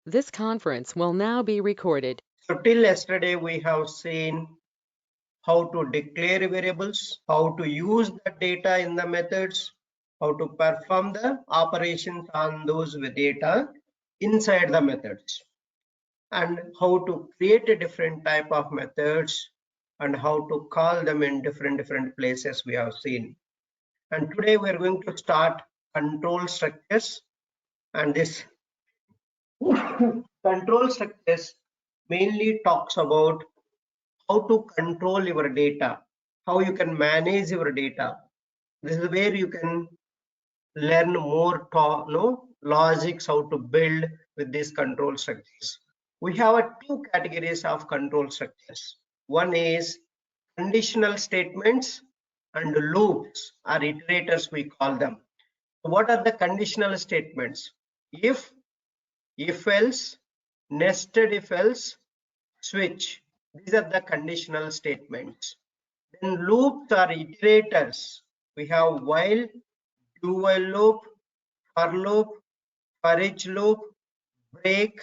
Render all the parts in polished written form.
This conference will now be recorded. So till yesterday we have seen how to declare variables, how to use the data in the methods, how to perform the operations on those data inside the methods, and how to create a different type of methods and how to call them in different places we have seen. And today we are going to start control structures, and this control structures mainly talks about how to control your data, how you can manage your data. This is where you can learn more logics, how to build with these control structures. We have two categories of control structures. One is conditional statements and loops or iterators we call them. What are the conditional statements? If else, nested if else, switch. These are the conditional statements. Then loops are iterators. We have while, do while loop, for each loop, break,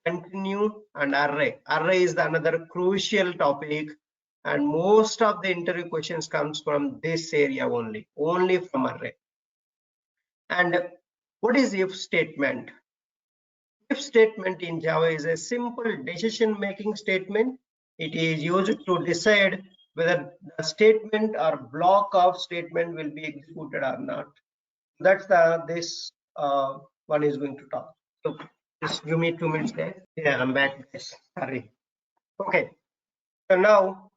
continue, and array. Array is another crucial topic, and most of the interview questions comes from this area only from array. And what is if statement? If statement in Java is a simple decision making statement. It is used to decide whether the statement or block of statement will be executed or not. That's this one is going to talk. So just give me 2 minutes there. Yeah, I'm back. Yes, sorry. Okay. So now,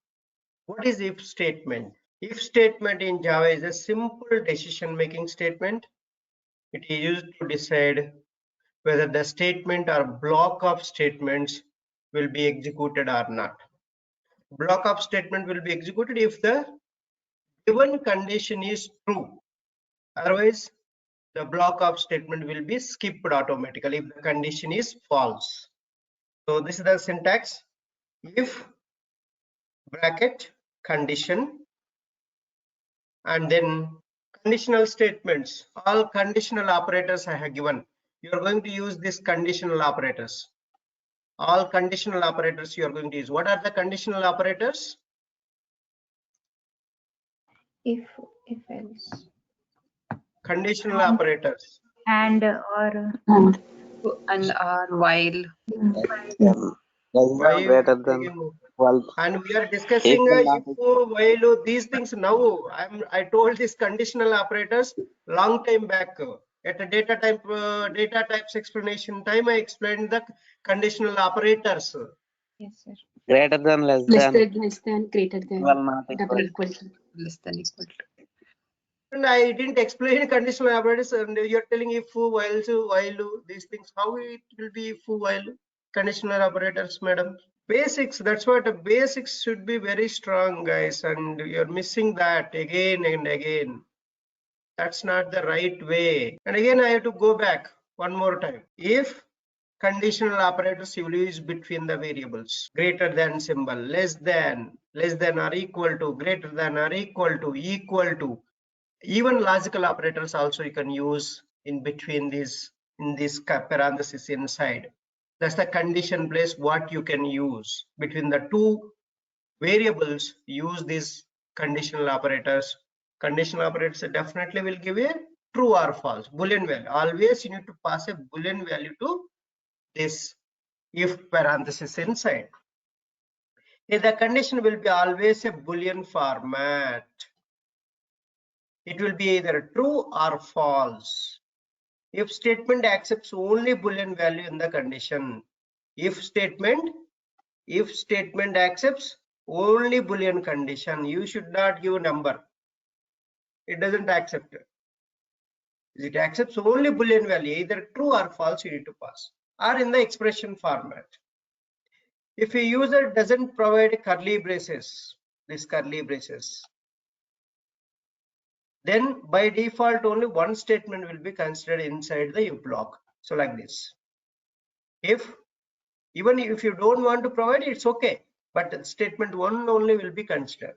what is if statement? If statement in Java is a simple decision making statement. It is used to decide whether the statement or block of statements will be executed or not. Block of statement will be executed if the given condition is true. Otherwise, the block of statement will be skipped automatically if the condition is false. So this is the syntax. If bracket condition, and then conditional statements. All conditional operators I have given. You are going to use these conditional operators. All conditional operators you are going to use. What are the conditional operators? If else. Conditional operators. And or while. Greater than 12. And we are discussing if, while, these things now. I told these conditional operators long time back at a data types explanation time. I explained the conditional operators. yes, sir. Greater than, less Less than, than, greater than, well, not double equal. equal to. Less than equal to. And I didn't explain conditional operators, and you're telling if, while, these things. How it will be if, while, conditional operators, madam? Basics. That's what the basics should be very strong, guys, and you're missing that again and again. That's not the right way. And again, I have to go back one more time. If conditional operators you will use between the variables, greater than symbol, less than or equal to, greater than or equal to, even logical operators also you can use in between these, in this parenthesis inside. That's the condition place what you can use between the two variables. Use these conditional operators. Conditional operators definitely will give a true or false boolean value. Always you need to pass a boolean value to this if parenthesis inside. If the condition will be always a boolean format. It will be either true or false. If statement accepts only boolean value in the condition. If statement accepts only boolean condition, you should not give a number. It doesn't accept it. It accepts only boolean value, either true or false you need to pass, or in the expression format. If a user doesn't provide curly braces, this curly braces, then by default only one statement will be considered inside the if block. So like this. Even if you don't want to provide, it's okay, but statement one only will be considered.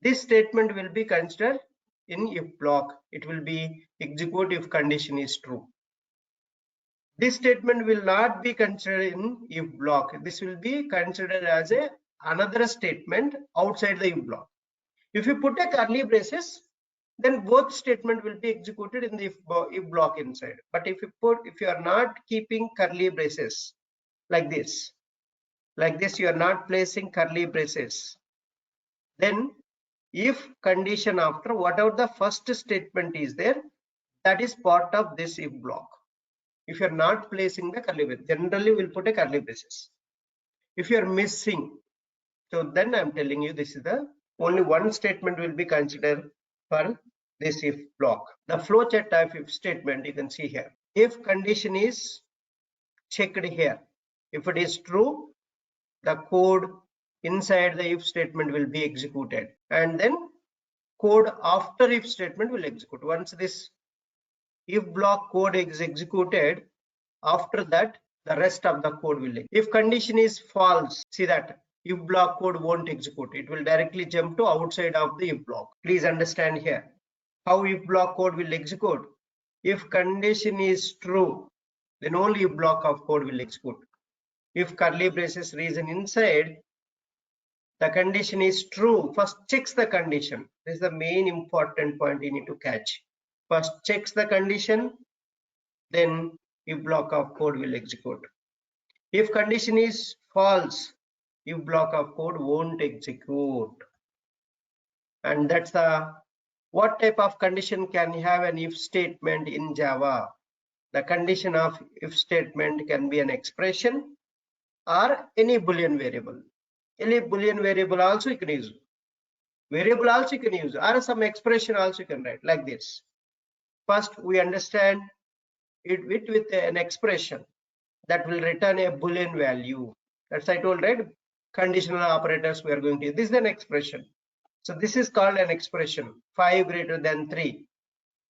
This statement will be considered in if block. It will be execute if condition is true. This statement will not be considered in if block. This will be considered as another statement outside the if block. If you put a curly braces, then both statement will be executed in the if block inside. But if you are not keeping curly braces like this, you are not placing curly braces, then if condition after whatever the first statement is there, that is part of this if block. If you are not placing the curly braces, generally we'll put a curly braces. If you are missing, so then I'm telling you this is the only one statement will be considered for this if block. The flow chart of if statement you can see here. If condition is checked here, if it is true, the code inside the if statement will be executed, and then code after if statement will execute. Once this if block code is executed, after that the rest of the code will execute. If condition is false, see that if block code won't execute, it will directly jump to outside of the if block. Please understand here how if block code will execute. If condition is true, then only if block of code will execute. If curly braces reason inside, the condition is true, first checks the condition. This is the main important point you need to catch. First checks the condition, then if block of code will execute. If condition is false, if block of code won't execute. And that's the what type of condition can have an if statement in Java. The condition of if statement can be an expression or any boolean variable. Any boolean variable also you can use. Variable also you can use, or some expression also you can write like this. First we understand it with an expression that will return a boolean value. That's I told, right? Conditional operators we are going to use. This is an expression. So this is called an expression. 5 greater than 3.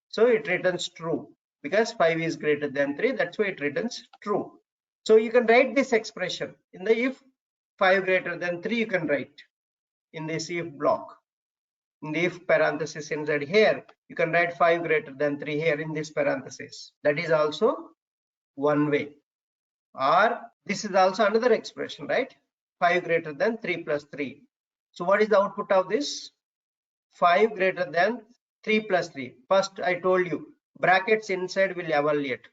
So it returns true because 5 is greater than 3. That's why it returns true. So you can write this expression in the if 5 greater than 3. You can write in this if block. In the if parenthesis inside here, you can write 5 greater than 3 here in this parenthesis. That is also one way. Or this is also another expression, right? 5 greater than 3 plus 3. So what is the output of this? 5 greater than 3 plus 3. First I told you brackets inside will evaluate.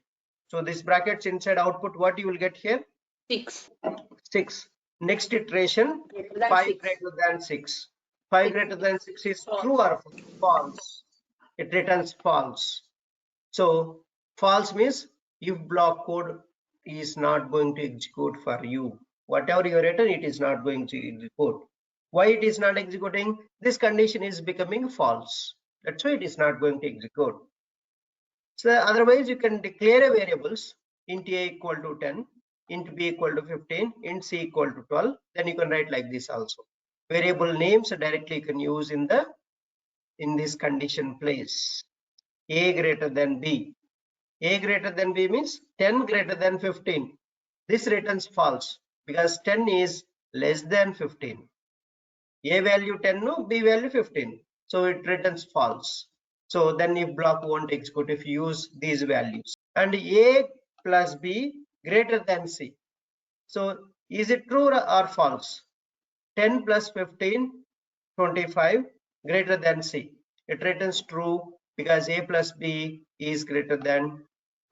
So this brackets inside output, what you will get here? 6. 6. Next iteration, 5 greater than 6. 5 greater than 6 is true or false? It returns false. So false means if block code is not going to execute for you. Whatever you written, it is not going to execute. Why it is not executing? This condition is becoming false. That's why it is not going to execute. So otherwise you can declare a variables int a equal to 10, int b equal to 15, int c equal to 12. Then you can write like this also. Variable names directly you can use in this condition place. A greater than b. A greater than b means 10 greater than 15. This returns false because 10 is less than 15. A value 10, no, b value 15. So it returns false. So then if block won't execute if you use these values. And a plus b greater than c. So is it true or false? 10 plus 15, 25 greater than c. It returns true because a plus b is greater than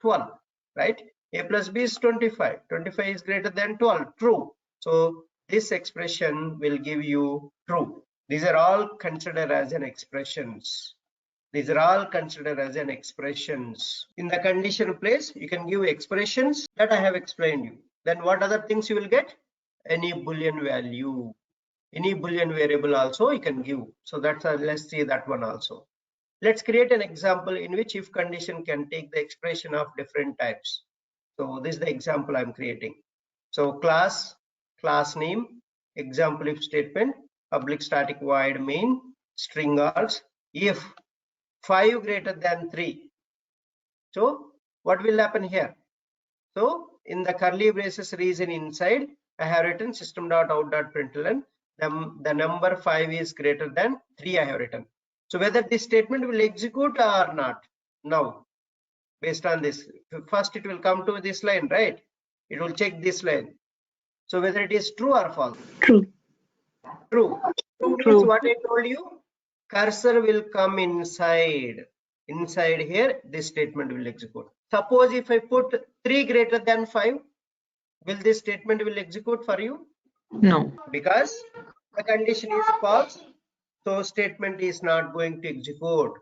12, right? A plus b is 25. 25 is greater than 12. True. So this expression will give you true. These are all considered as an expressions. These are all considered as an expressions. In the condition place, you can give expressions that I have explained you. Then what other things you will get? Any boolean value. Any boolean variable also you can give. So that's let's see that one also. Let's create an example in which if condition can take the expression of different types. So this is the example I'm creating. So class name, example if statement, public static void main, string args, if 5 greater than 3. So what will happen here? So in the curly braces region inside, I have written system.out.println. The number 5 is greater than 3 I have written. So whether this statement will execute or not. Now based on this. First it will come to this line, right? It will check this line. So whether it is true or false. True. True. True means True. what I told you, cursor will come inside. Inside here, this statement will execute. Suppose if I put 3 greater than 5, will this statement will execute for you? No. Because the condition is false, so statement is not going to execute.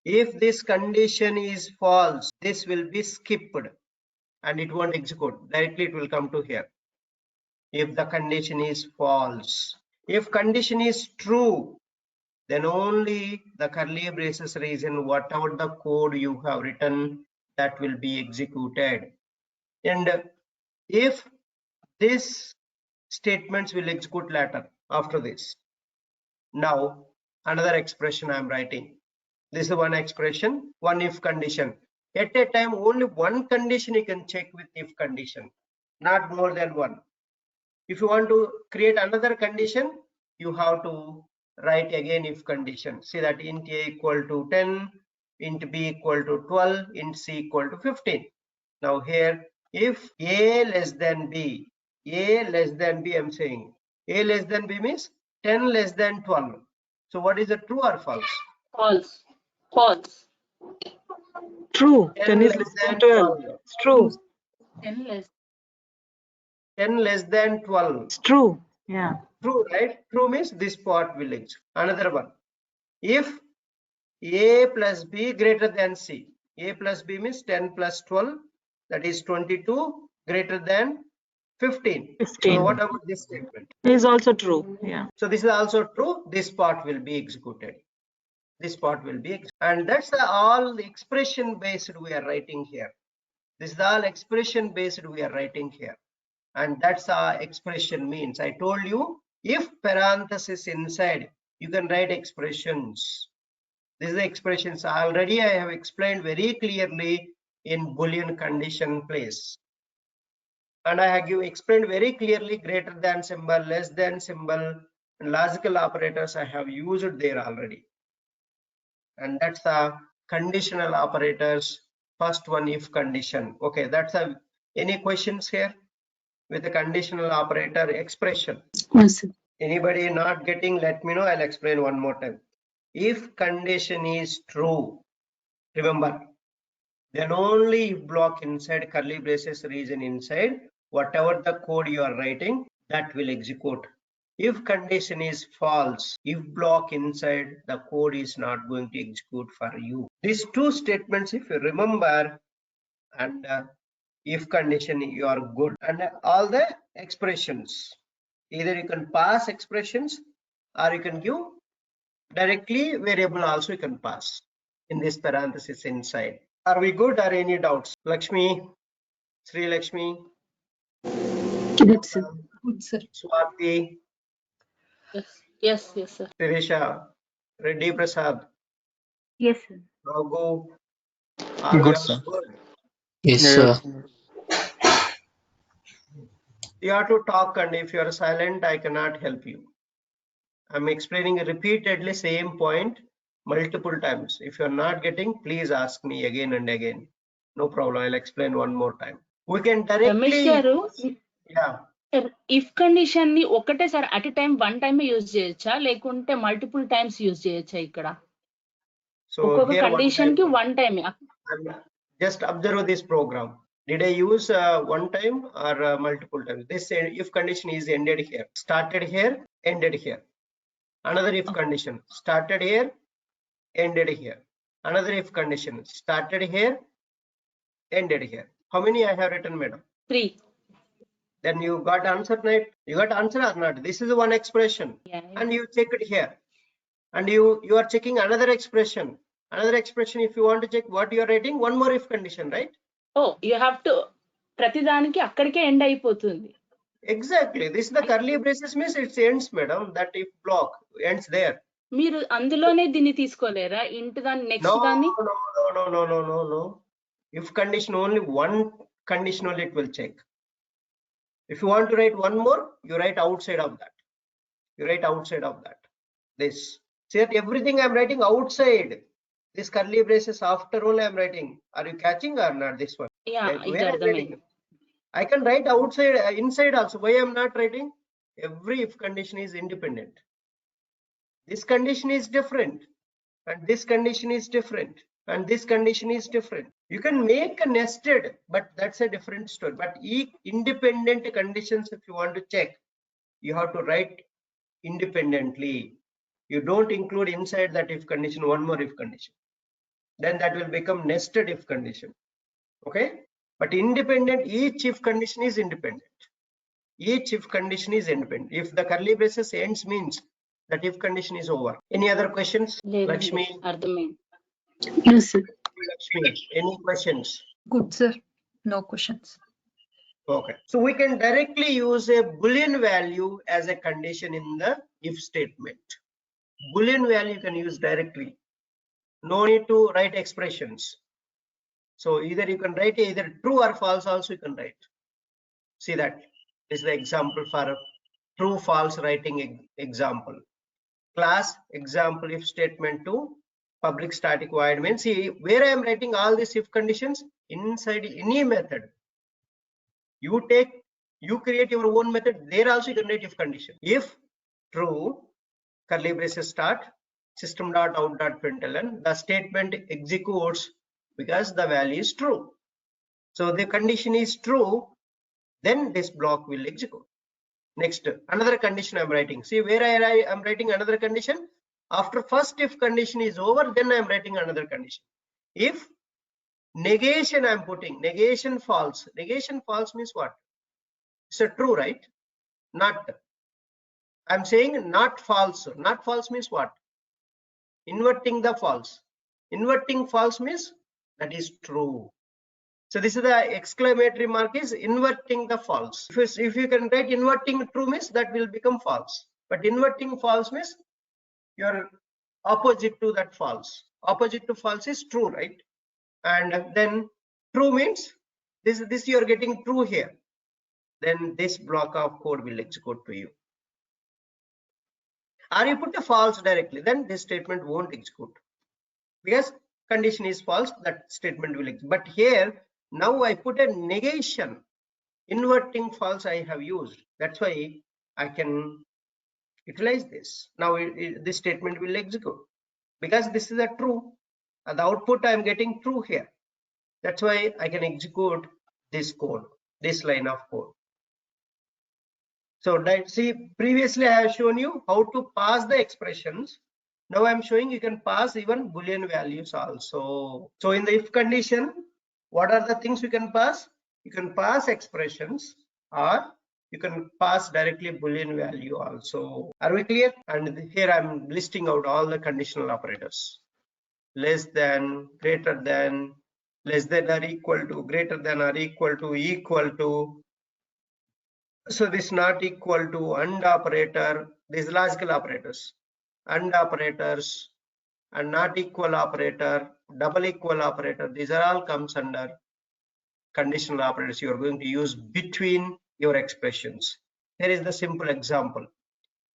If this condition is false, this will be skipped and it won't execute. Directly it will come to here. If the condition is false. If condition is true, then only the curly braces reason, whatever the code you have written, that will be executed. And if this statements will execute later after this. Now another expression I am writing. This is one expression, one if condition. At a time only one condition you can check with if condition, not more than one. If you want to create another condition, you have to write again if condition. See that int a equal to 10, int b equal to 12, int c equal to 15. Now here, if a less than b, a less than b, I'm saying a less than b means 10 less than 12. So what is the true or false? False. False. True. 10 less than 12. It's true. 10 less. 10 less than 12. It's true. Yeah. True, right? True means this part will execute. Another one. If a plus b greater than c, a plus b means 10 plus 12, that is 22 greater than 15. 15. So what about this statement? Is also true. Yeah. So this is also true. This part will be executed. This part will be, and that's all the expression based we are writing here. This is all expression based we are writing here. And that's our expression means. I told you, if parenthesis inside, you can write expressions. This is the expressions. Already I have explained very clearly in Boolean condition place. And I have explained very clearly greater than symbol, less than symbol, and logical operators I have used there already. And that's the conditional operators. First one, if condition. Okay, that's a, any questions here with the conditional operator expression? Yes. Anybody not getting, let me know. I'll explain one more time. If condition is true, remember, then only if block inside curly braces region inside, whatever the code you are writing, that will execute. If condition is false, if block inside, the code is not going to execute for you. These two statements, if you remember, and if condition, you are good. And all the expressions, either you can pass expressions or you can give directly variable also you can pass in this parenthesis inside. Are we good or any doubts? Lakshmi, Sri Lakshmi, Good, sir. Good, sir. Swati, Yes, sir. Sirisha, Reddy Prasad, Yes, sir. Raghu, are we Good, all sir. good? Yes, Yes. sir. You have to talk, and if you are silent, I cannot help you. I'm explaining repeatedly same point multiple times. If you're not getting, please ask me again and again. No problem. I'll explain one more time. We can Ramesh directly గారు use, yeah. If condition ని ఒకటేసారి at a time one time use చేయొచ్చా లేకుంటే multiple times use చేయొచ్చా ఇక్కడ So ఒక్కొక్క here one condition కి time, one time just observe this program. Did I use one time or multiple times? This if condition is ended here, started here, ended here. Another if condition, started here, ended here. Another if condition, started here, ended here. How many I have written, madam? 3. Then you got answer, right? You got answer or not? This is one expression, and you check it here, and you are checking another expression. Another expression, if you want to check what you are writing, one more if condition, right? Oh you have to ప్రతి దానికి అక్కడికే end అయిపోతుంది. Exactly. This is the curly braces means it ends, madam. That if block ends there. మీరు అందులోనే దీన్ని తీసుకోలేరా ఇంటి దాన్ని next దాన్ని? No. If condition only one condition only it will check. If you want to write one more, you write outside of that. You write outside of that. This. See that everything I'm writing outside. this curly braces after only I'm writing. Are you catching or not this one? Yeah Like ఇది where I'm అర్థమైంది. writing, I can write outside, inside also. Why I'm not writing? Every if condition is independent. This condition is different, and this condition is different, and this condition is different. You can make a nested, but that's a different story. But independent conditions, if you want to check, you have to write independently. You don't include inside that if condition one more if condition. Then that will become nested if condition. Okay, but independent, each if condition is independent. Each if condition is independent. If the curly braces ends means that if condition is over. Any other questions? లేదండి, Lakshmi, అర్థమైంది. No, sir. Lakshmi, any questions? Good, sir. No questions. Okay, so we can directly use a Boolean value as a condition in the if statement. Boolean value you can use directly. No need to write expressions. So either you can write either true or false also you can write. See that this is the example for true false writing example. Class example if statement to public static void means, see where I am writing all these if conditions inside any method. You create your own method, there also you can write if condition. If true, curly braces start, system dot out dot println, the statement executes because the value is true. So the condition is true, then this block will execute. Next, another condition I'm writing. See where I am writing another condition. After first if condition is over, then I'm writing another condition. If negation I'm putting, negation false. Negation false means what? It's a true, right? Not. I'm saying not false. Not false means what? Inverting the false. Inverting false means that is true. So this is the exclamatory mark is inverting the false. If you can write inverting true means that will become false. But inverting false means your opposite to that false. Opposite to false is true, right? And then true means this you are getting true here. Then this block of code will execute to you. Or you put a false directly, then this statement won't execute. Because condition is false, that statement will execute. But here, now I put a negation. Inverting false I have used. That's why I can utilize this. Now this statement will execute. Because this is a true. The output I am getting true here. That's why I can execute this code, this line of code. So see, previously I have shown you how to pass the expressions. Now I'm showing you can pass even Boolean values also. So in the if condition, what are the things you can pass? You can pass expressions or you can pass directly Boolean value also. Are we clear? And here I'm listing out all the conditional operators. Less than, greater than, less than or equal to, greater than or equal to, equal to. So this not equal to, and operator, these logical operators, and operators, and not equal operator, double equal operator, these are all comes under conditional operators you are going to use between your expressions. Here is the simple example.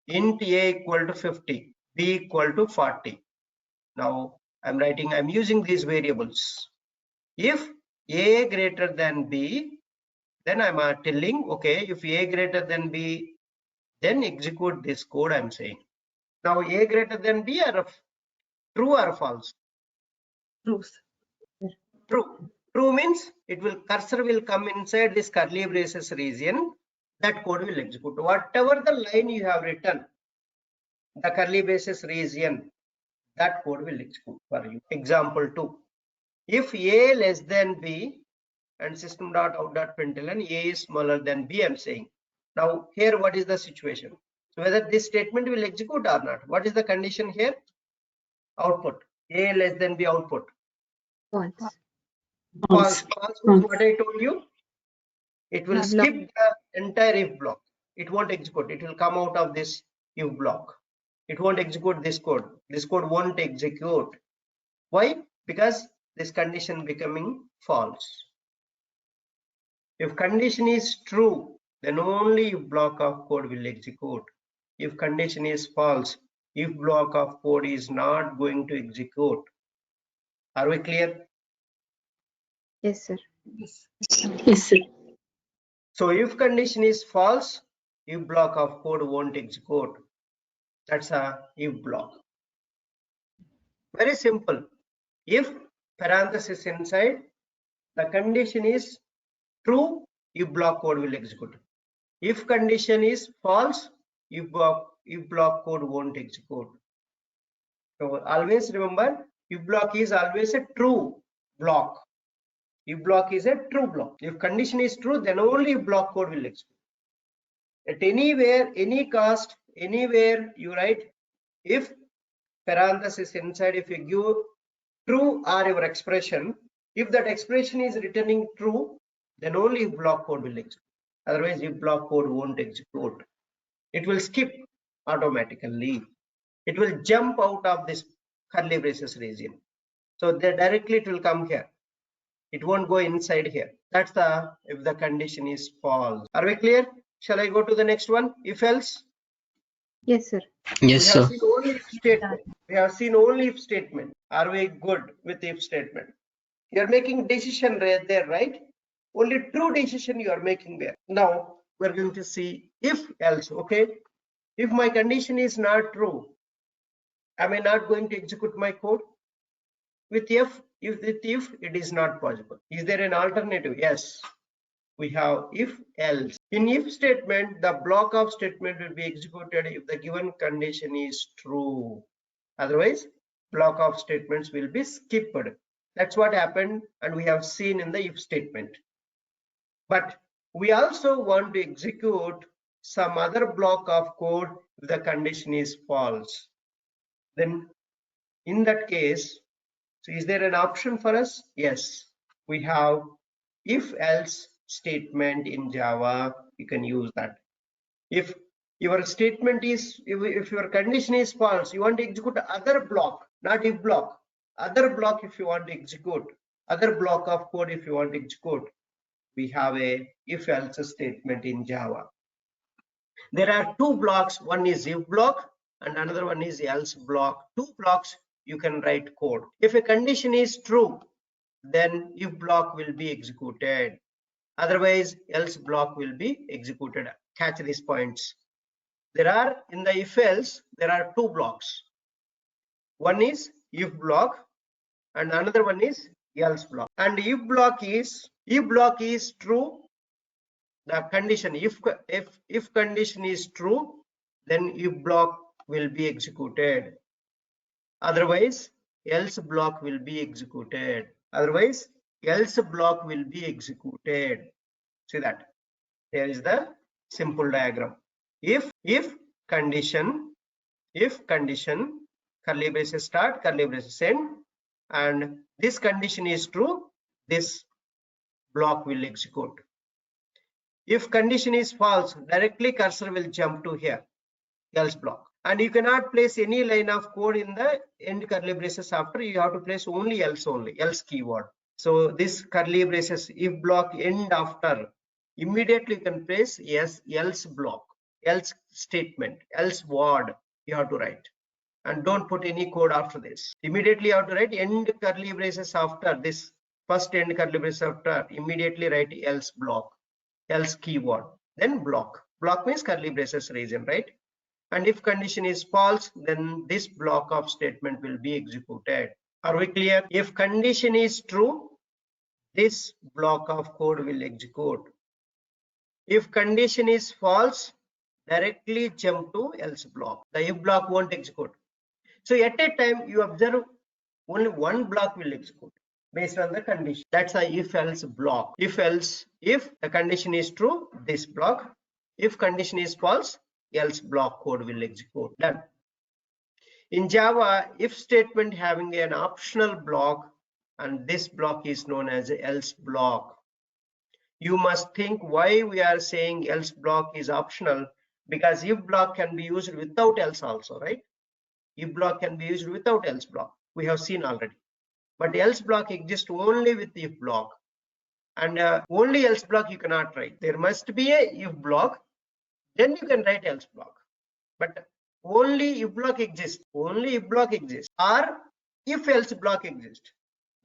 Int a equal to 50, b equal to 40. Now I'm using these variables. If a greater than b, then I'm telling, okay, if a greater than b, then execute this code I'm saying. Now a greater than b are true or false? True. True. True means it will cursor will come inside this curly braces region. That code will execute. Whatever the line you have written, the curly braces region, that code will execute for you. Example 2. If a less than b and system dot out dot println a is smaller than b, I'm saying. Now here what is the situation? So whether this statement will execute or not. What is the condition here? Output. A less than b output. False. False. False means what I told you. It will Yeah, skip the entire if block. It won't execute. It will come out of this if block. It won't execute this code. This code won't execute. Why? Because this condition becoming false. If condition is true, then only if block of code will execute. If condition is false, if block of code is not going to execute. Are we clear? Yes, sir. Yes, sir. So if condition is false, if block of code won't execute. That's a if block. Very simple. If parenthesis inside, the condition is true, if block code will execute. If condition is false, if block code won't execute. So always remember, if block is always a true block. If block is a true block. If condition is true, then only if block code will execute. At anywhere, any cost, anywhere you write if parenthesis inside, if you give true or your expression, if that expression is returning true, then only if block code will execute. Otherwise, if block code won't execute, it will skip automatically. It will jump out of this curly braces region. So directly it will come here. It won't go inside here. That's the if the condition is false. Are we clear? Shall I go to the next one? If else? Yes, sir. Yes, We have sir. seen only if statement. We have seen only if statement. Are we good with if statement? You are making decision right there, right? Only true decision you are making there. Now we're going to see if else. Okay. If my condition is not true, am I not going to execute my code? With if it is not possible. Is there an alternative? Yes. We have if else. In if statement, the block of statement will be executed if the given condition is true. Otherwise, block of statements will be skipped. That's what happened, and we have seen in the if statement. But we also want to execute some other block of code if the condition is false. Then in that case, so is there an option for us? Yes, we have if else statement in Java. You can use that. If your statement is, if your condition is false, you want to execute other block, not if block, other block if you want to execute, other block of code if you want to execute, we have a if else statement in Java. There are two blocks, one is if block and another one is else block. Two blocks you can write code. If a condition is true, then if block will be executed. Otherwise, else block will be executed. Catch these points. There are, in the if else, there are two blocks. One is if block and another one is else block. And if block is true, the condition, if condition is true, then if block will be executed. Otherwise, else block will be executed. Otherwise, else block will be executed. See that? Here is the simple diagram. If condition, curly braces start, curly braces end, and this condition is true, this block will execute. If condition is false, directly cursor will jump to here, else block. And you cannot place any line of code in the end curly braces after. You have to place only, else keyword. So this curly braces, if block end after, immediately you can place yes, else block, else statement, else word you have to write. And don't put any code after this. Immediately you have to write end curly braces after this, first end curly braces after, immediately write else block, else keyword, then block. Block means curly braces region, right? And if condition is false, then this block of statement will be executed. Are we clear? If condition is true, this block of code will execute. If condition is false, directly jump to else block. The if block won't execute. So at a time you observe only one block will execute based on the condition. That's a if else block. If the condition is true, this block. If condition is false, else block code will execute. Done. In Java, if statement having an optional block, and this block is known as else block. You must think why we are saying else block is optional, because if block can be used without else also, right? If block can be used without else block. We have seen already. But else block exists only with if block. And only else block you cannot write. There must be a if block, then you can write else block. But only if block exists, or if else block exists.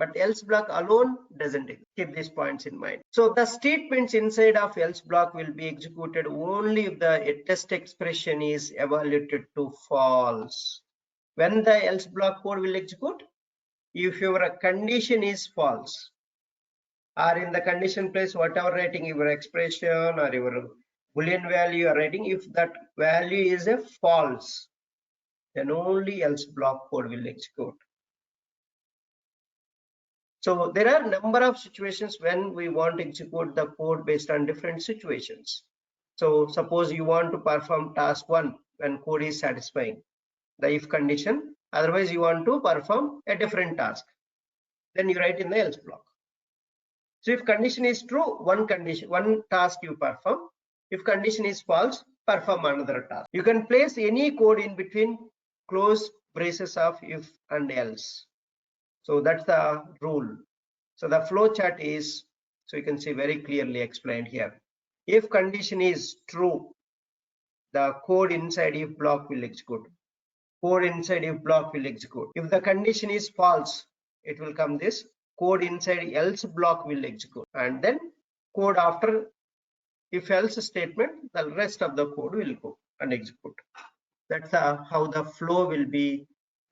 but else block alone doesn't exist. Keep these points in mind. So the statements inside of else block will be executed only if the test expression is evaluated to false. When the else block code will execute, if your condition is false, or in the condition place, whatever writing your expression or your Boolean value you are writing, if that value is a false, then only else block code will execute. So there are a number of situations when we want to execute the code based on different situations. So suppose you want to perform task 1 when code is satisfying the if condition, otherwise you want to perform a different task, then you write in the else block. So if condition is true, one task you perform. If condition is false, perform another task. You can place any code in between close braces of if and else. So that's the rule. So the flow chart is, so you can see very clearly explained here. If condition is true, the code inside if block will execute. Code inside if block will execute. If the condition is false, it will come this code inside else block will execute, and then code after if else statement, the rest of the code will go and execute. That's how the flow will be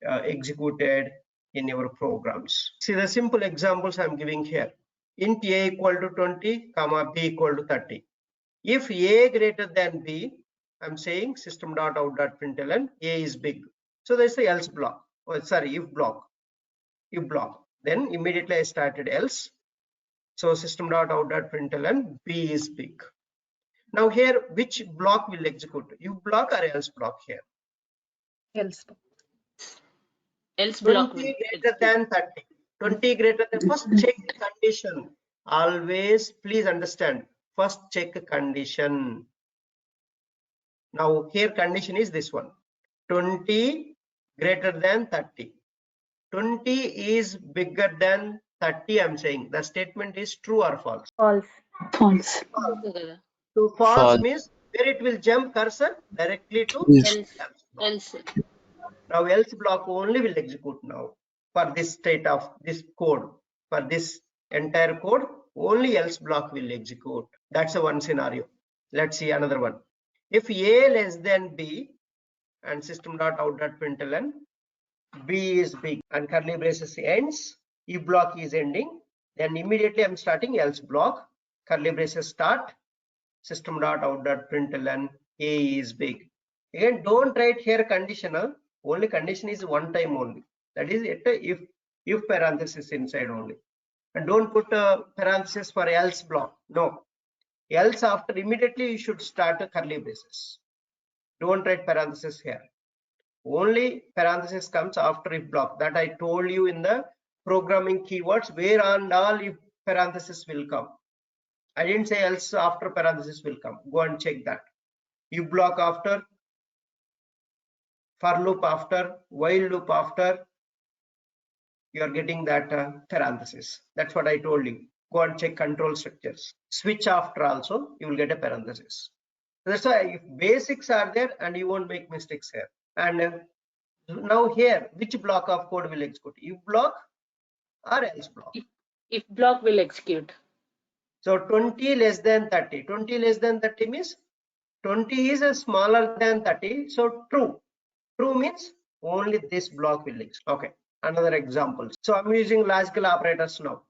executed in your programs. See the simple examples I'm giving here. Int a equal to 20, comma b equal to 30. If a greater than b, I'm saying system.out.println a is big. So that's the else block. Oh, sorry, if block. If block. Then immediately I started else. So system.out.println b is big. Now here, which block will execute? If block or else block here? Else. Else block 20 will greater than 30. 20 greater than, first check the condition. Always, please understand, first check condition. Now here condition is this one. 20 greater than 30. 20 is bigger than 30, I'm saying. The statement is true or false? False. False. So false False. means where it will jump cursor directly to else. Now else block only will execute now for this state of this code. For this entire code, only else block will execute. That's a one scenario. Let's see another one. If a less than b and system.out.println b is big and curly braces ends, if block is ending, then immediately I'm starting else block, curly braces start, system.out.println a is big. Again, don't write here conditional. Only condition is one time only. That is it, if parenthesis inside only. And don't put a parenthesis for else block. No. Else after immediately you should start a curly braces. Don't write parenthesis here. Only parenthesis comes after if block. That I told you in the programming keywords where and all if parenthesis will come. I didn't say else after parenthesis will come. Go and check that. If block after, for loop after, while loop after, you are getting that parenthesis. That's what I told you. Go and check control structures. Switch after also, you will get a parenthesis. That's why if basics are there and you won't make mistakes here. And now here, which block of code will execute? If block or else block? If block will execute. So 20 less than 30. 20 less than 30 means 20 is a smaller than 30. So true. True means only this block will execute. Okay. Another example. So I'm using logical operators now.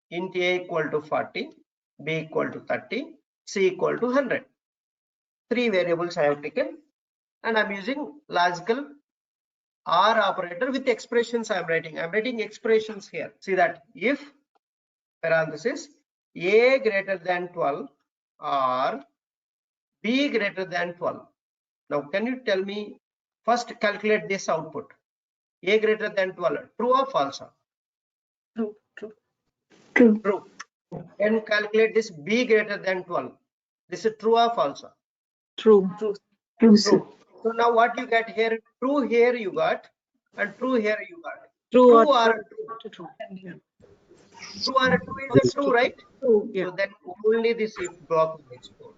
Int a equal to 40, b equal to 30, c equal to 100. Three variables I have taken, and I'm using logical or operator with expressions I'm writing. I'm writing expressions here. See that if parenthesis a greater than 12 or b greater than 12. Now can you tell me, first calculate this output. A greater than 12, true or false? True. True. True. True. And calculate this b greater than 12. This is true or false? True. True. True, sir. True. So now what you get here? True here you got, and true here you got. True True or or true? true. True or true is a true, right? True. Yeah. So then only this if block will execute.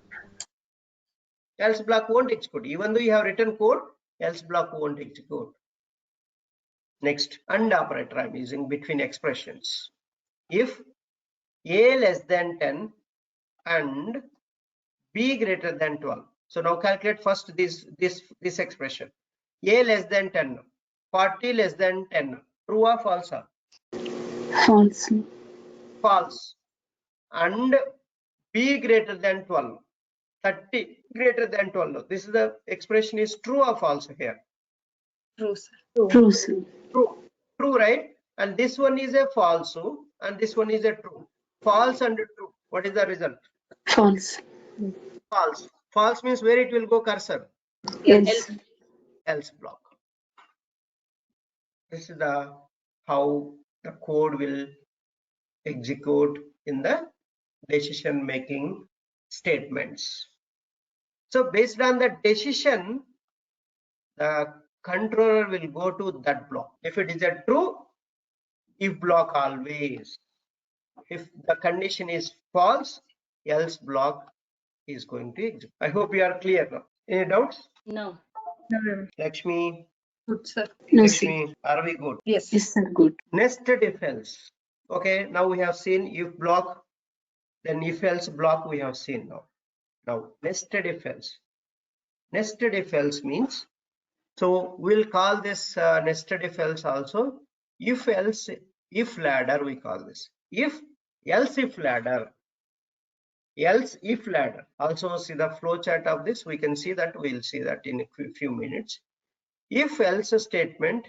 Else block won't execute. Even though you have written code, else block won't execute. Next, and operator I'm using between expressions. if a less than 10 and b greater than 12. So now calculate first this expression. A less than 10, 40 less than 10. True or false? false, False. And b greater than 12, 30 greater than 12. This is the expression is true or false here? True, sir. true, sir. True, right? And this one is a false and this one is a true. False and true. What is the result? False, False. False means where it will go cursor? else, Else block. This is the how the code will execute in the decision making statements. So based on the decision, the controller will go to that block. If it is a true, if block always. If the condition is false, else block is going to execute. I hope you are clear now. Any doubts? No. Lakshmi, Good, sir. no, sir. Lakshmi, are we good? Yes. Yes, sir, good. Nested if else. Okay, now we have seen if block, then if else block we have seen now. Now nested if else. Nested if else means, so we'll call this nested if else also. If else if ladder we call this. If else if ladder. Else if ladder. Also see the flow chart of this. We can see that. We'll see that in a few minutes. If else statement,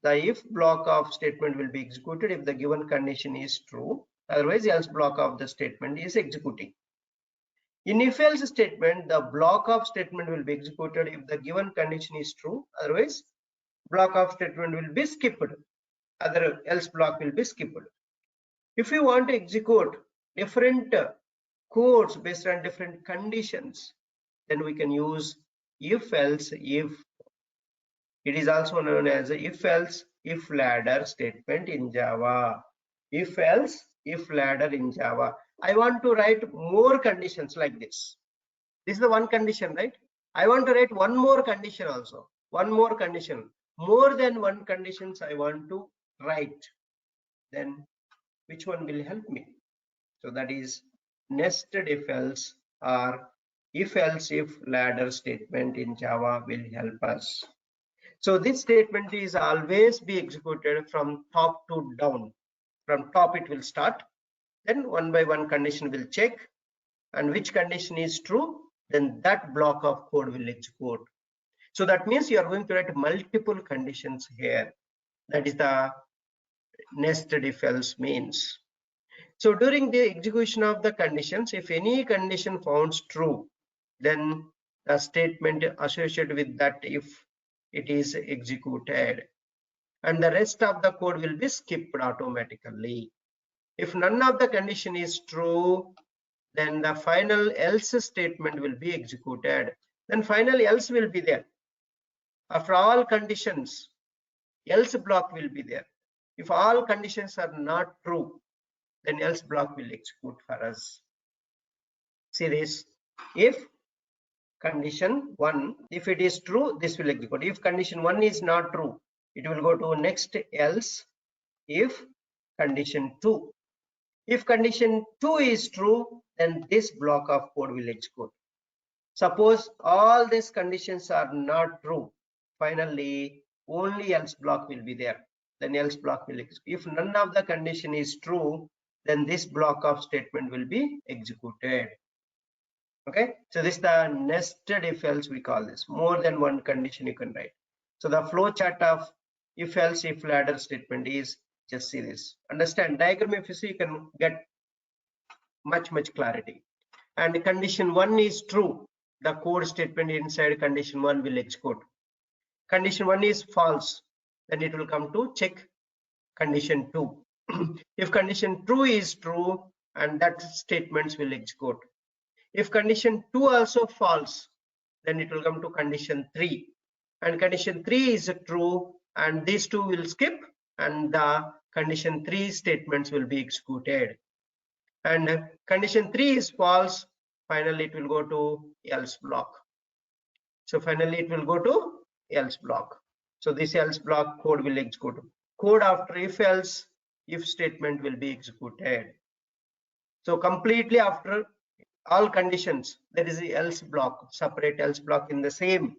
the if block of statement will be executed if the given condition is true. Otherwise, else block of the statement is executing. In if else statement, the block of statement will be executed if the given condition is true. Otherwise, block of statement will be skipped. Other else block will be skipped. If you want to execute different codes based on different conditions, then we can use if else if. It is also known as if else if ladder statement in Java. If else if ladder in Java. I want to write more conditions like this. This is the one condition, right? I want to write one more condition also. One more condition. More than one conditions I want to write. Then which one will help me? So that is nested if else or if else if ladder statement in Java will help us. So this statement is always be executed from top to down. From top it will start, then one by one condition will check, and which condition is true, then that block of code will execute. So that means you are going to write multiple conditions here. That is the nested if else means. So during the execution of the conditions, if any condition found true, then the statement associated with that if it is executed, and the rest of the code will be skipped automatically. If none of the condition is true, then the final else statement will be executed. Then final else will be there. After all conditions, else block will be there. If all conditions are not true, then else block will execute for us. See this, if condition 1, if it is true, this will execute. If condition 1 is not true, it will go to next else if condition 2. If condition 2 is true, then this block of code will execute. Suppose all these conditions are not true, finally only else block will be there. Then else block will execute. If none of the condition is true, then this block of statement will be executed. Okay, so this is the nested if else we call this. More than one condition you can write. So the flow chart of if else if ladder statement is, just see this. Understand diagram if you see, you can get much clarity. And condition 1 is true, the code statement inside condition 1 will execute. Condition 1 is false, then it will come to check condition 2. If condition 2 is true, and that statements will execute. If condition 2 also false, then it will come to condition 3, and condition 3 is true, and these two will skip, and the condition 3 statements will be executed. And condition 3 is false, finally it will go to else block. So finally it will go to else block. So this else block code will execute. Code after if else if statement will be executed. So completely after all conditions, there is the else block, separate else block in the same.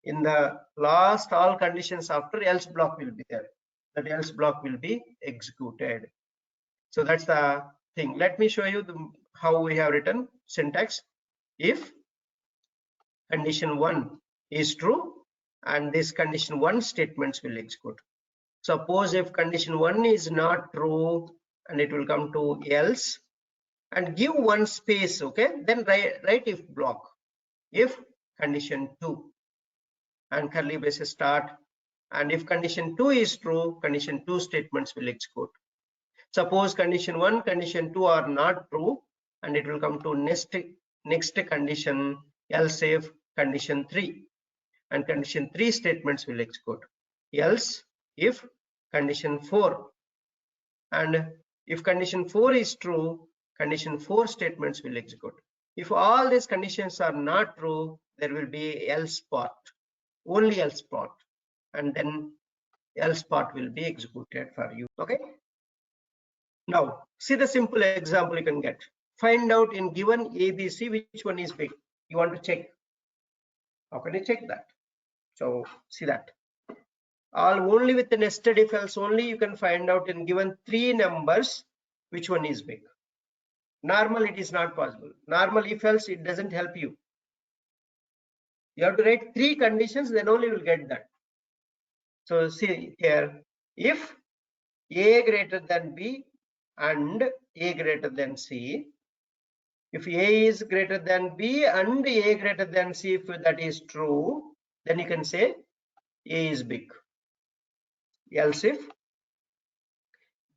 In the last all conditions after else block will be there. That else block will be executed. So that's the thing. Let me show you how we have written syntax. If condition 1 is true and this condition 1 statements will execute. Suppose if condition 1 is not true and it will come to else and give one space, okay, then write if block. If condition 2 and curly braces start, and if condition 2 is true, condition 2 statements will execute. Suppose condition 1, condition 2 are not true and it will come to next condition, else if condition 3, and condition 3 statements will execute. Else if condition 4, and if condition 4 is true, condition 4 statements will execute. If all these conditions are not true, there will be else part, only else part, and then else part will be executed for you. Okay. Now see the simple example you can get. Find out in given ABC which one is big. You want to check. How can you check that? So see that. Only with the nested if else only you can find out in given 3 numbers which one is big. Normal it is not possible. Normal if else it doesn't help you. You have to write 3 conditions, then only you will get that. So see here, if A greater than B and A greater than C, if A is greater than B and A greater than C, if that is true, then you can say A is big. Else if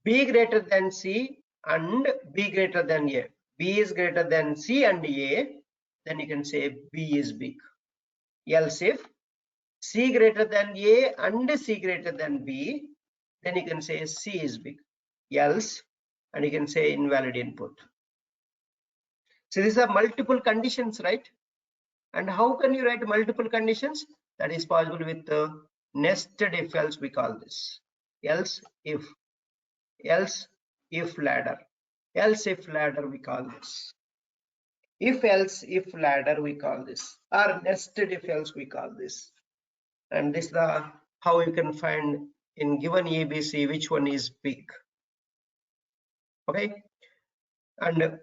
B greater than C and B greater than A, B is greater than C and A, then you can say B is big. Else if C greater than A and C greater than B, then you can say C is big. Else, and you can say invalid input. So these are multiple conditions, right? And how can you write multiple conditions? That is possible with the nested if else, we call this. Else if ladder. Else if ladder we call this. If else if ladder we call this. Or nested if else we call this. And this is the how you can find in given ABC which one is big. Okay. And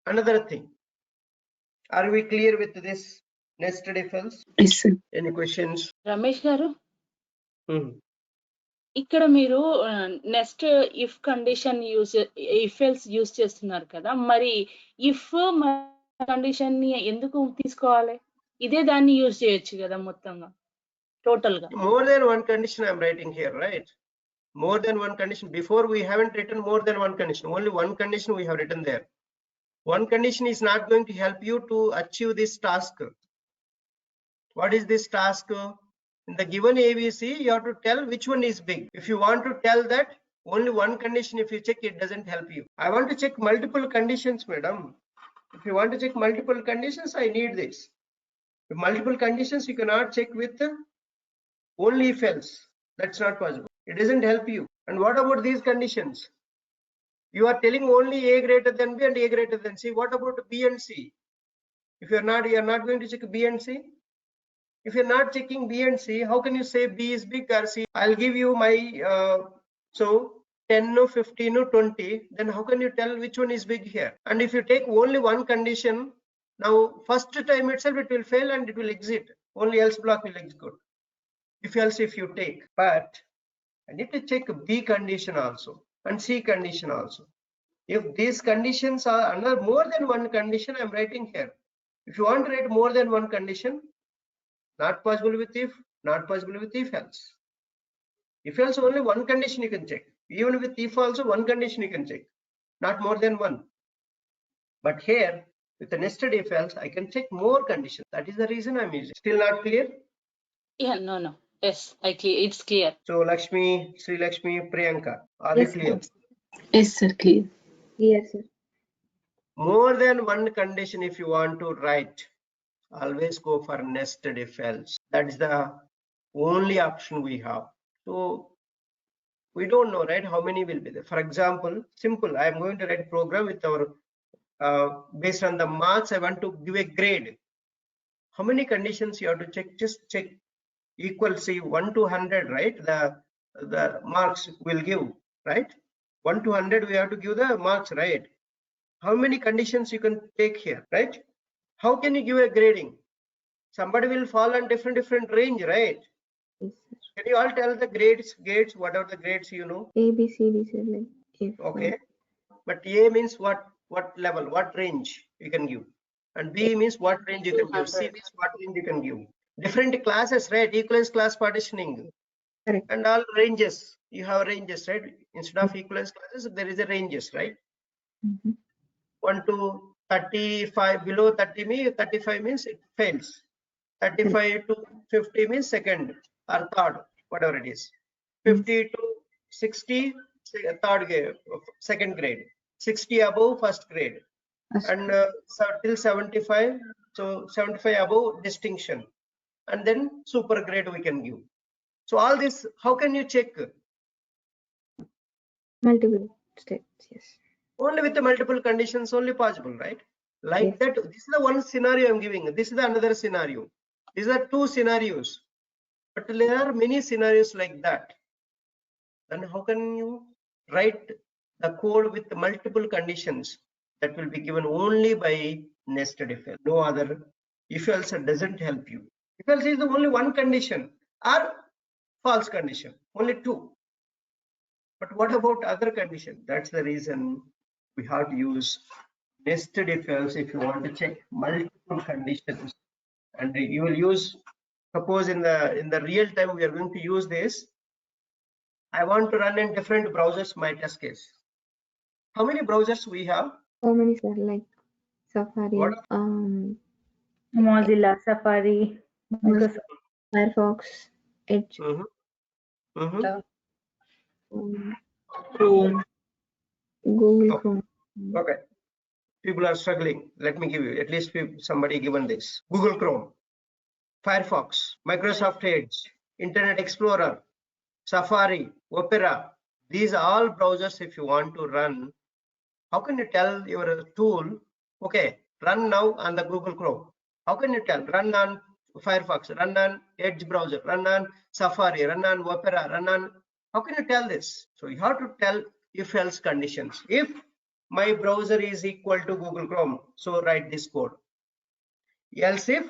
another thing. Are we clear with this nested if else? Yes, sir. Any questions? Ramesh గారు, ఇక్కడ మీరు next if condition if else use చేస్తున్నారు కదా, మరి if condition ని ఎందుకు తీసుకోవాలి? ఇదే దాన్ని యూజ్ చేయొచ్చు కదా మొత్తంగా టోటల్ గా. More than one condition I'm writing here, right? More than one condition. Before we haven't written more than one condition. Only one condition we have written there. One condition is not going to help you to achieve this task. What is this task? In the given ABC, you have to tell which one is big. If you want to tell that, only one condition, if you check, it doesn't help you. I want to check multiple conditions, madam. If you want to check multiple conditions, I need this. If multiple conditions, you cannot check with only if else. That's not possible. It doesn't help you. And what about these conditions? You are telling only A greater than B and A greater than C. What about B and C? If you are not going to check B and C. If you're not checking B and C, how can you say B is big or C? I'll give you my so 10 or 15 or 20. Then how can you tell which one is big here? And if you take only one condition, now first time itself it will fail and it will exit. Only else block will execute. If else if you take, but I need to check B condition also and C condition also. If these conditions are under more than one condition, I'm writing here. If you want to write more than one condition, not possible with if, not possible with if else. If else only one condition you can check. Even with if also one condition you can check, not more than one. But here with the nested if else, I can check more conditions. That is the reason I'm using. Still not clear? Yeah, no. Yes, it's clear. So Lakshmi, Sri Lakshmi, Priyanka, are Yes, you clear? sir. Yes, sir. Clear. Yes, sir. More than one condition if you want to write, always go for nested if else. That is the only option we have. So we don't know, right? How many will be there? For example, simple, I am going to write program with our, based on the marks, I want to give a grade. How many conditions you have to check? Just check equal, see 1 to 100, right? The marks will give, right? 1 to 100, we have to give the marks, right? How many conditions you can take here, right? How can you give a grading? Somebody will fall on different range, right? Yes, sir. Can you all tell the grades, what are the grades you know? A, B, C, D, C, like if. Okay, but A means what level, what range you can give, and B means what range you can give, C means what range you can give. Different classes, right? Equivalence class partitioning. Correct. And all ranges, you have ranges, right? Instead of equivalence classes, there is a ranges, right? 1 to 35, below 35 means it fails. 35 to 50 means second or third, whatever it is. 50 to 60, third grade, second grade. 60 above, first grade. And so till 75, so 75 above, distinction. And then super grade we can give. So all this, how can you check? Multiple steps, yes. Only with the multiple conditions only possible, right? Like Yes. that, this is the one scenario I'm giving. This is the another scenario. These are two scenarios. But there are many scenarios like that. Then how can you write the code with multiple conditions that will be given only by nested if else? No other if else doesn't help you. If else is the only one condition or false condition, only two. But what about other condition? That's the reason we have to use nested if else if you want to check multiple conditions. And you will use, suppose in the real time we are going to use this. I want to run in different browsers my test case. How many browsers we have? How many, sir? Like Safari, What? Mozilla, Safari, Microsoft. Firefox, Edge, Chrome. Google Okay. Chrome. Okay. People are struggling. Let me give you, at least somebody given this. Google Chrome, Firefox, Microsoft Edge, Internet Explorer, Safari, Opera. These are all browsers if you want to run. How can you tell your tool, okay, run now on the Google Chrome? How can you tell? Run on Firefox, run on Edge browser, run on Safari, run on Opera, run on. How can you tell this? So you have to tell if else conditions. If my browser is equal to Google Chrome, so write this code. Else if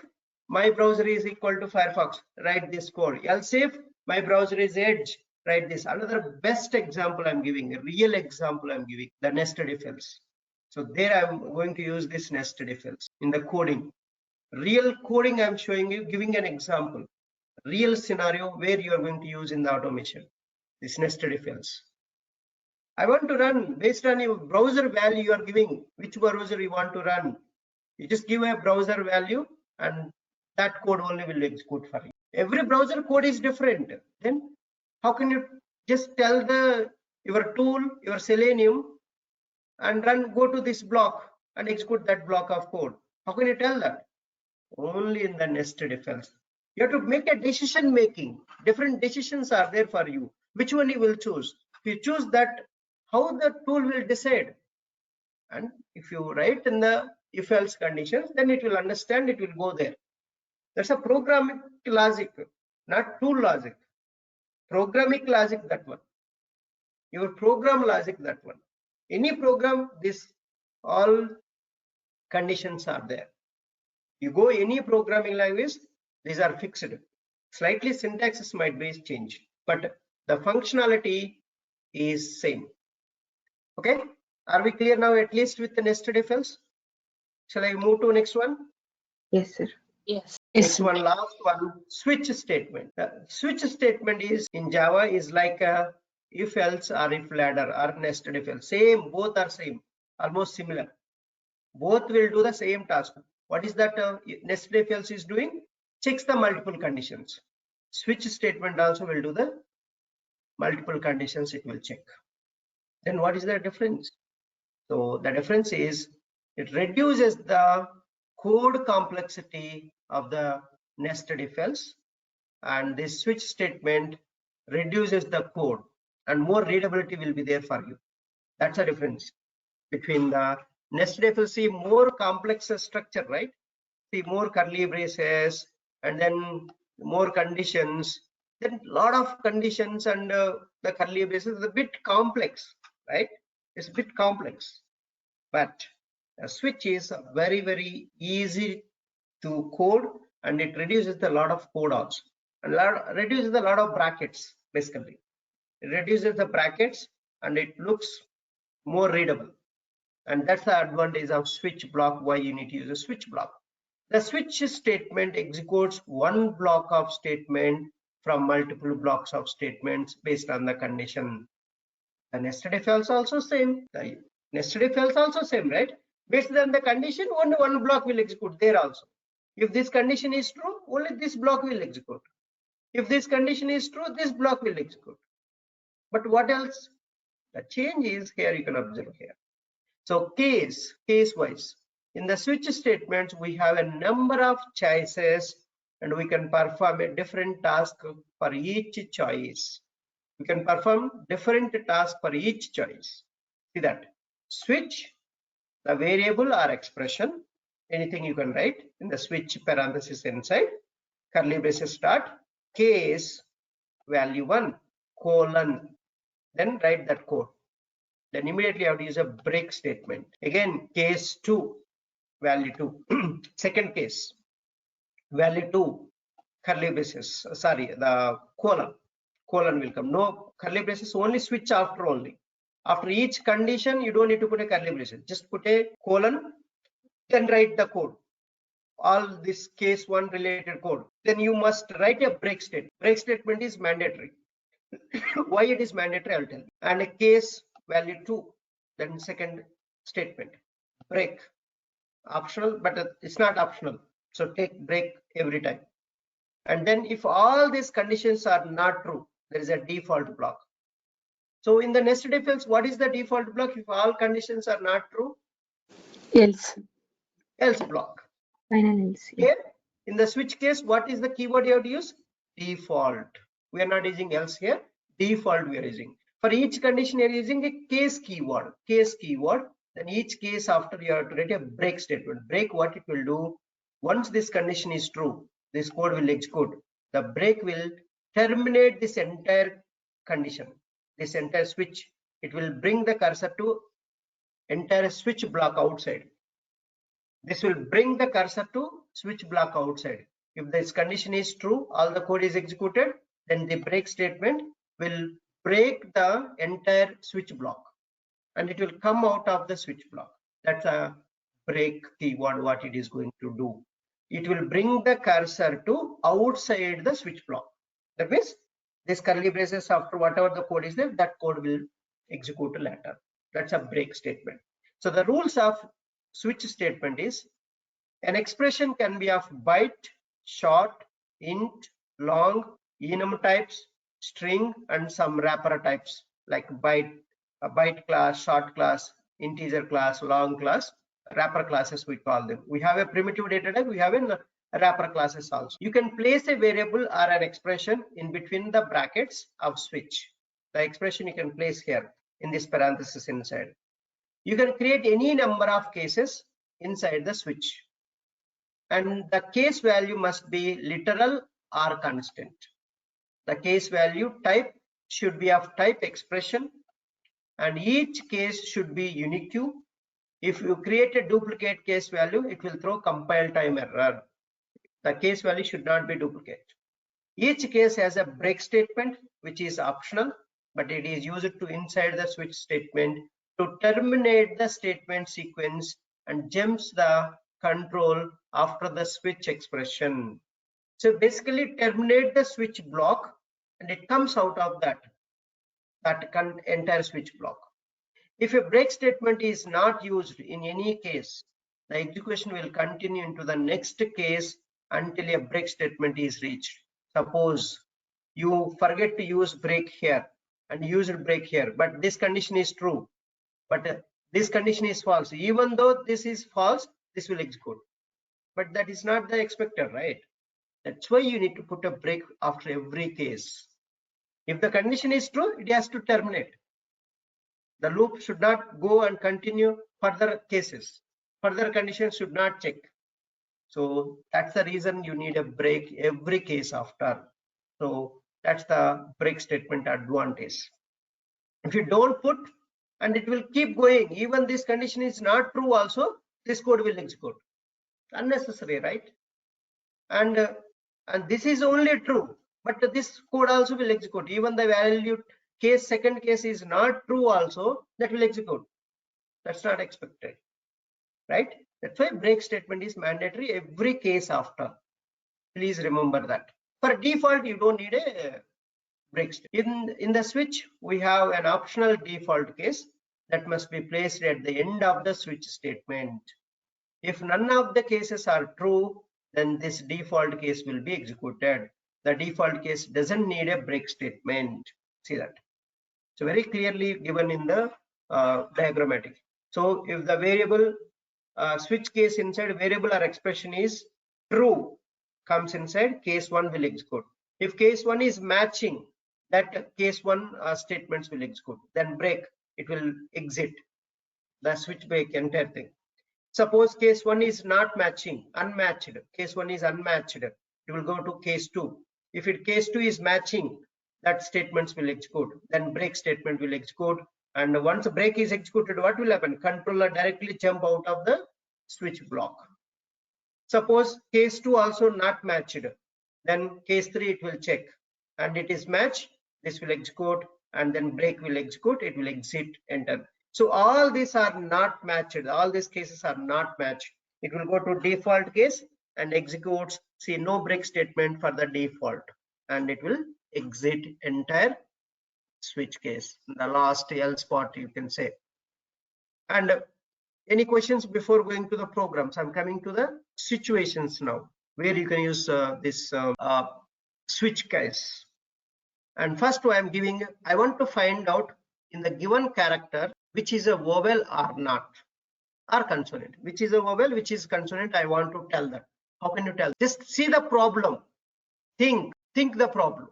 my browser is equal to Firefox, write this code. Else if my browser is Edge, write this. Another best example I'm giving, a real example I'm giving, the nested if else. So there I'm going to use this nested if else in the coding. Real coding I'm showing you, giving an example, real scenario where you are going to use in the automation, this nested if else. I want to run based on your browser value you are giving, which browser you want to run. You just give a browser value and that code only will execute for you. Every browser code is different. Then how can you just tell your tool, your Selenium, and go to this block and execute that block of code? How can you tell that? Only in the nested if else. You have to make a decision making. Different decisions are there for you. Which one you will choose? If you choose that, how the tool will decide? And if you write in the if else conditions, then it will understand, it will go there. That's a programming logic, not tool logic. Programming logic, that one. Your program logic, that one. Any program, this all conditions are there. You go any programming language, these are fixed. Slightly syntaxes might be changed, but the functionality is same. Okay, are we clear now at least with the nested if else? Shall I move to next one? Yes, sir. Yes. Next one, last one, switch statement. Switch statement is in Java is like a if else or if ladder or nested if else. Same, both are same, almost similar. Both will do the same task. What is that nested if else is doing? Checks the multiple conditions. Switch statement also will do the multiple conditions, it will check. Then what is the difference? So the difference is it reduces the code complexity of the nested if else, and this switch statement reduces the code and more readability will be there for you. That's a difference between the nested if. You see more complex structure, right? See more curly braces and then more conditions. Then lot of conditions and the curly braces is a bit complex, right? It's a bit complex, but a switch is very, very easy to code, and it reduces a lot of code also, and reduces a lot of brackets. Basically, it reduces the brackets and it looks more readable, and that's the advantage of switch block. Why you need to use a switch block? The switch statement executes one block of statement from multiple blocks of statements based on the condition. The nested if else also same. The nested if else also same, right? Based on the condition, only one block will execute there also. If this condition is true, only this block will execute. If this condition is true, this block will execute. But what else? The change is here, you can observe here. So case wise, in the switch statements, we have a number of choices and we can perform a different task for each choice. We can perform different tasks for each choice. See that switch, the variable or expression, anything you can write in the switch parenthesis inside, curly braces start, case value 1 colon, then write that code. Then immediately I have to use a break statement. Again, case 2 value 2. Second case value 2 curly braces, sorry, the colon will come. No curly braces, only switch after only. After each condition, you don't need to put a curly braces, just put a colon, then write the code. All this case 1 related code. Then you must write a break statement. Break statement is mandatory. Why it is mandatory, I'll tell you. And a case value 2, then second statement, break, optional, but it's not optional. So take break every time. And then if all these conditions are not true, there is a default block. So in the nested if else, what is the default block? If all conditions are not true, else block. Final else. Here in the switch case, what is the keyword you have to use? Default. We are not using else here. Default we are using. For each condition, you are using a case keyword. Case keyword. Then each case after you have to write a break statement. Break, what it will do? Once this condition is true, this code will execute. The break will terminate this entire condition, this entire switch. It will bring the cursor to entire switch block outside. This will bring the cursor to switch block outside. If this condition is true, all the code is executed, then the break statement will break the entire switch block and it will come out of the switch block. That's a break keyword, what it is going to do. It will bring the cursor to outside the switch block. That means this curly braces after whatever the code is there, that code will execute later. That's a break statement. So the rules of switch statement is an expression can be of byte, short, int, long, enum types, string, and some wrapper types like byte, a byte class, short class, integer class, long class, wrapper classes we call them. We have a primitive data type, we have a wrapper classes also. You can place a variable or an expression in between the brackets of switch. The expression you can place here in this parenthesis inside. You can create any number of cases inside the switch. And the case value must be literal or constant. The case value type should be of type expression and each case should be unique. If you create a duplicate case value, it will throw compile time error. The case value should not be duplicate. Each case has a break statement which is optional, but it is used to inside the switch statement to terminate the statement sequence and jumps the control after the switch expression. So basically terminate the switch block and it comes out of that entire switch block. If a break statement is not used in any case, the execution will continue into the next case until a break statement is reached. Suppose you forget to use break here and use break here, but this condition is true, but this condition is false. Even though this is false, this will execute, but that is not the expected, right? That's why you need to put a break after every case. If the condition is true, it has to terminate. The loop should not go and continue further cases. Further conditions should not check. So that's the reason you need a break every case after. So that's the break statement advantage. If you don't put, and it will keep going, even this condition is not true also, this code will execute. Unnecessary, right? And this is only true, but this code also will execute. Even the value case, second case is not true also, that will execute. That's not expected, right? That's why break statement is mandatory every case after. Please remember that. For default, you don't need a break statement. In the switch, we have an optional default case that must be placed at the end of the switch statement. If none of the cases are true, then this default case will be executed. The default case doesn't need a break statement. See that? So very clearly given in the diagrammatic. So if the variable switch case inside variable or expression is true, comes inside, case 1 will execute. If case 1 is matching, that case 1 statements will execute. Then break, it will exit the switch break entire thing. Suppose case 1 is not matching, unmatched. Case 1 is unmatched. It will go to case 2. If case 2 is matching, that statements will execute. Then break statement will execute. And once a break is executed, what will happen? Controller directly jump out of the switch block. Suppose case 2 also not matched. Then case 3 it will check. And it is matched. This will execute. And then break will execute. It will exit, enter. So all these are not matched. All these cases are not matched. It will go to default case and executes. See, no break statement for the default, and it will exit entire switch case. The last else part you can say. And any questions before going to the programs? I'm coming to the situations now, where you can use this switch case. And first I want to find out in the given character, which is a vowel or not, or consonant. Which is a vowel, which is consonant, I want to tell that. How can you tell? Just see the problem. Think the problem.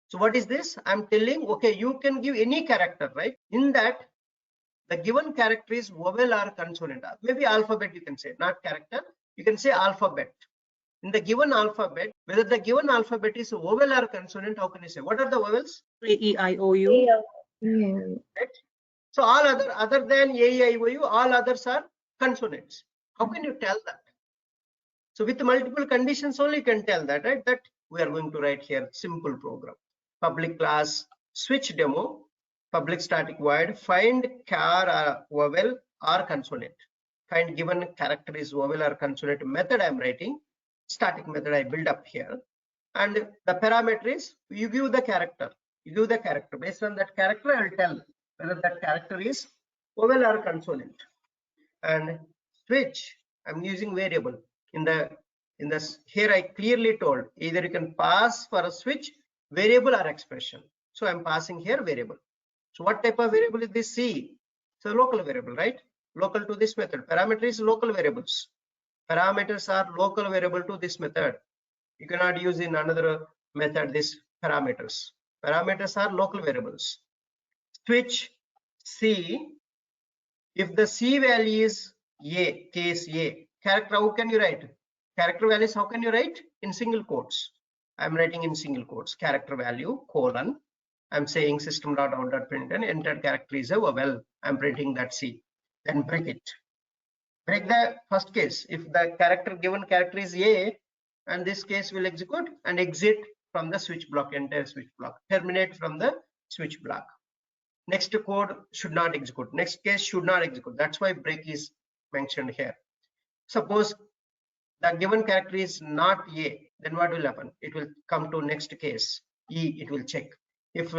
So what is this? I'm telling, okay, you can give any character, right? In that, the given character is vowel or consonant. Maybe alphabet you can say, not character. You can say alphabet. In the given alphabet, whether the given alphabet is vowel or consonant, how can you say? What are the vowels? A, E, I, O, U. Yeah. Right? So all other than A, E, I, O, U, all others are consonants. How can you tell that? So with multiple conditions only you can tell that, right? That we are going to write here simple program. Public class switch demo, public static void, find char vowel or consonant. Find given character is vowel or consonant method I'm writing. Static method I build up here. And the parameter is you give the character. You give the character. Based on that character, I will tell whether that character is vowel or consonant. And switch, I'm using variable. In this here I clearly told either you can pass for a switch variable or expression. So I'm passing here variable. So what type of variable is this? C. So local variable, right? Local to this method. Parameter is local variables. Parameters are local variable to this method. You cannot use in another method this parameters. Parameters are local variables. Switch C. If the C value is A, case A, character, how can you write? Character values, how can you write? In single quotes. I'm writing in single quotes. Character value, colon. I'm saying system.out.println, entered character is a vowel. I'm printing that C. Then break it. Break the first case. If the character given character is A, and this case will execute and exit from the switch block, entire switch block. Terminate from the switch block. Next code should not execute. Next case should not execute. That's why break is mentioned here. Suppose the given character is not A, then what will happen? It will come to next case, E, it will check. If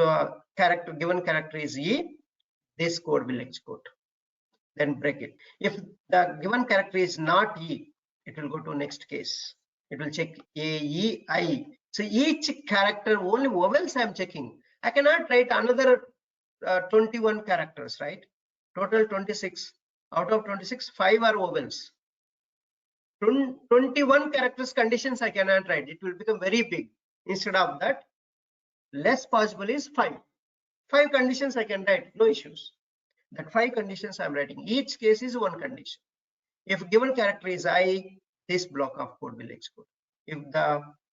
given character is E, this code will execute. Then break it. If the given character is not E, it will go to next case. It will check A, E, I. So each character, only vowels I am checking. I cannot write another 21 characters, right? Total 26. Out of 26, 5 are vowels. 21 characters conditions I cannot write. It will become very big. Instead of that, Less possible is 5. 5 conditions I can write, no issues. That 5 conditions I'm writing. Each case is one condition. If given character is I, this block of code will execute.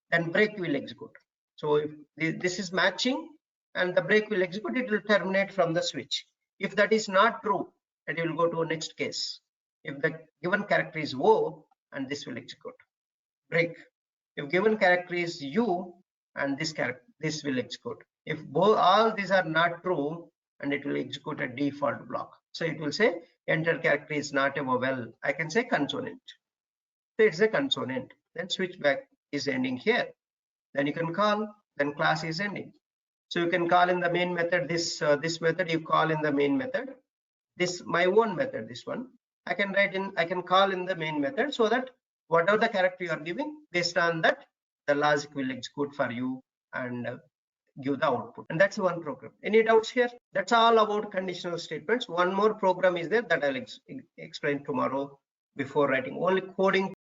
Then break will execute. So if this is matching and the break will execute, it will terminate from the switch. If that is not true, it will go to a next case. If the given character is O, and this will execute. Break. If given character is U, and this will execute. If all these are not true, and it will execute a default block. So it will say enter character is not a vowel. I can say consonant. So it's a consonant. Then switch back is ending here. Then you can call. Then class is ending. So you can call in the main method this method. You call in the main method. This my own method. This one I can write in. I can call in the main method so that whatever the character you are giving, based on that, the logic will execute for you and give the output. And that's one program. Any doubts here? That's all about conditional statements. One more program is there that I'll explain tomorrow before writing. Only coding